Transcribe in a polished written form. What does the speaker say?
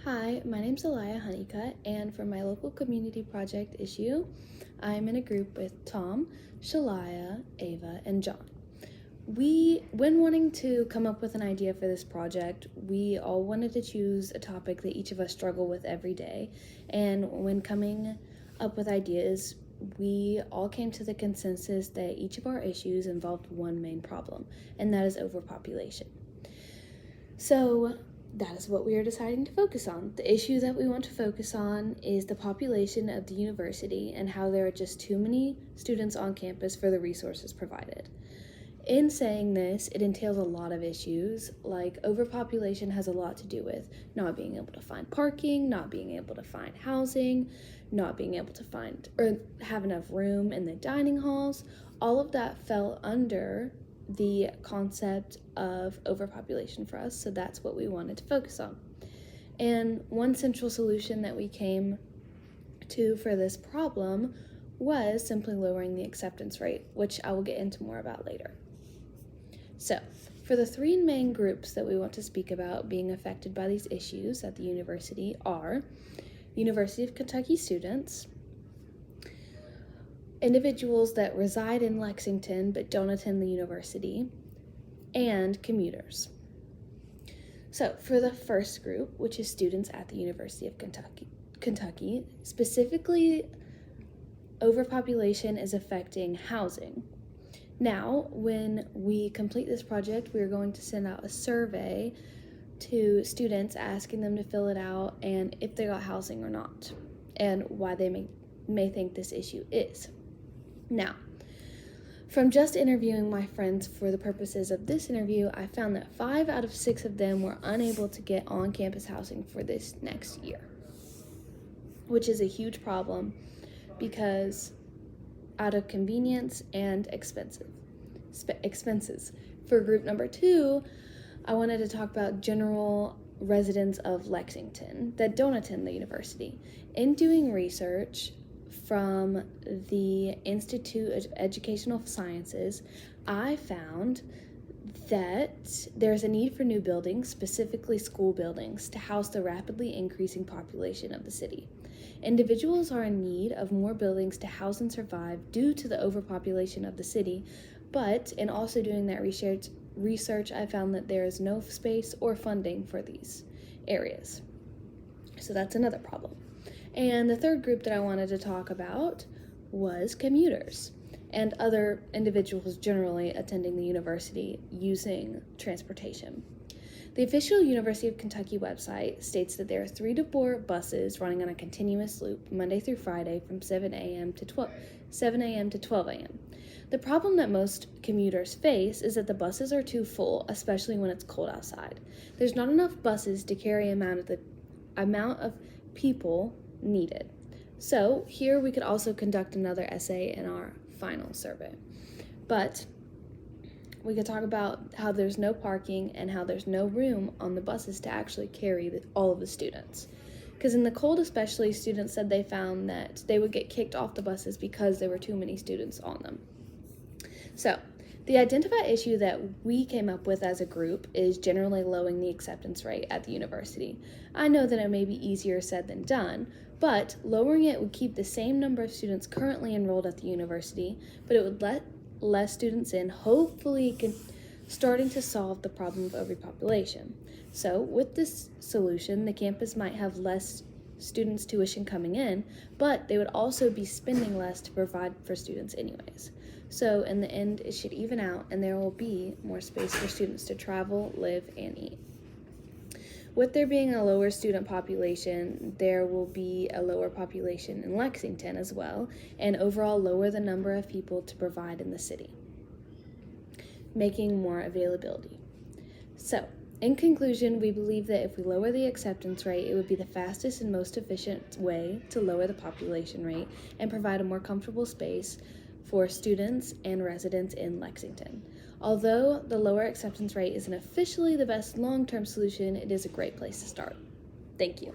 Hi, my name's Elia Honeycutt, and for my local community project issue, I'm in a group with Tom, Shalaya, Ava, and John. When wanting to come up with an idea for this project, we all wanted to choose a topic that each of us struggle with every day, and when coming up with ideas, we all came to the consensus that each of our issues involved one main problem, and that is overpopulation. So that is what we are deciding to focus on. The issue that we want to focus on is the population of the university and how there are just too many students on campus for the resources provided. In saying this, it entails a lot of issues, like overpopulation has a lot to do with not being able to find parking, not being able to find housing, not being able to find or have enough room in the dining halls. All of that fell under the concept of overpopulation for us, so that's what we wanted to focus on. And one central solution that we came to for this problem was simply lowering the acceptance rate, which I will get into more about later. So, for the three main groups that we want to speak about being affected by these issues at the university are University of Kentucky students, individuals that reside in Lexington but don't attend the university, and commuters. So for the first group, which is students at the University of Kentucky, specifically overpopulation is affecting housing. Now, when we complete this project, we're going to send out a survey to students asking them to fill it out and if they got housing or not, and why they may think this issue is. Now, from just interviewing my friends for the purposes of this interview, I found that 5 out of 6 of them were unable to get on-campus housing for this next year, which is a huge problem because out of convenience and expenses. For group number 2, I wanted to talk about general residents of Lexington that don't attend the university. In doing research from the Institute of Educational Sciences, I found that there's a need for new buildings, specifically school buildings, to house the rapidly increasing population of the city. Individuals are in need of more buildings to house and survive due to the overpopulation of the city, but in also doing that research, I found that there is no space or funding for these areas. So that's another problem. And the third group that I wanted to talk about was commuters and other individuals generally attending the university using transportation. The official University of Kentucky website states that there are 3 to 4 buses running on a continuous loop Monday through Friday from 7 a.m. to 12 a.m. The problem that most commuters face is that the buses are too full, especially when it's cold outside. There's not enough buses to carry the amount of people needed. So here we could also conduct another essay in our final survey. But we could talk about how there's no parking and how there's no room on the buses to actually carry all of the students. Because in the cold especially, students said they found that they would get kicked off the buses because there were too many students on them. So, the identified issue that we came up with as a group is generally lowering the acceptance rate at the university. I know that it may be easier said than done, but lowering it would keep the same number of students currently enrolled at the university, but it would let less students in, hopefully starting to solve the problem of overpopulation. So, with this solution, the campus might have less students' tuition coming in, but they would also be spending less to provide for students anyways. So in the end, it should even out and there will be more space for students to travel, live, and eat. With there being a lower student population, there will be a lower population in Lexington as well, and overall lower the number of people to provide in the city, making more availability. So, in conclusion, we believe that if we lower the acceptance rate, it would be the fastest and most efficient way to lower the population rate and provide a more comfortable space for students and residents in Lexington. Although the lower acceptance rate isn't officially the best long-term solution, it is a great place to start. Thank you.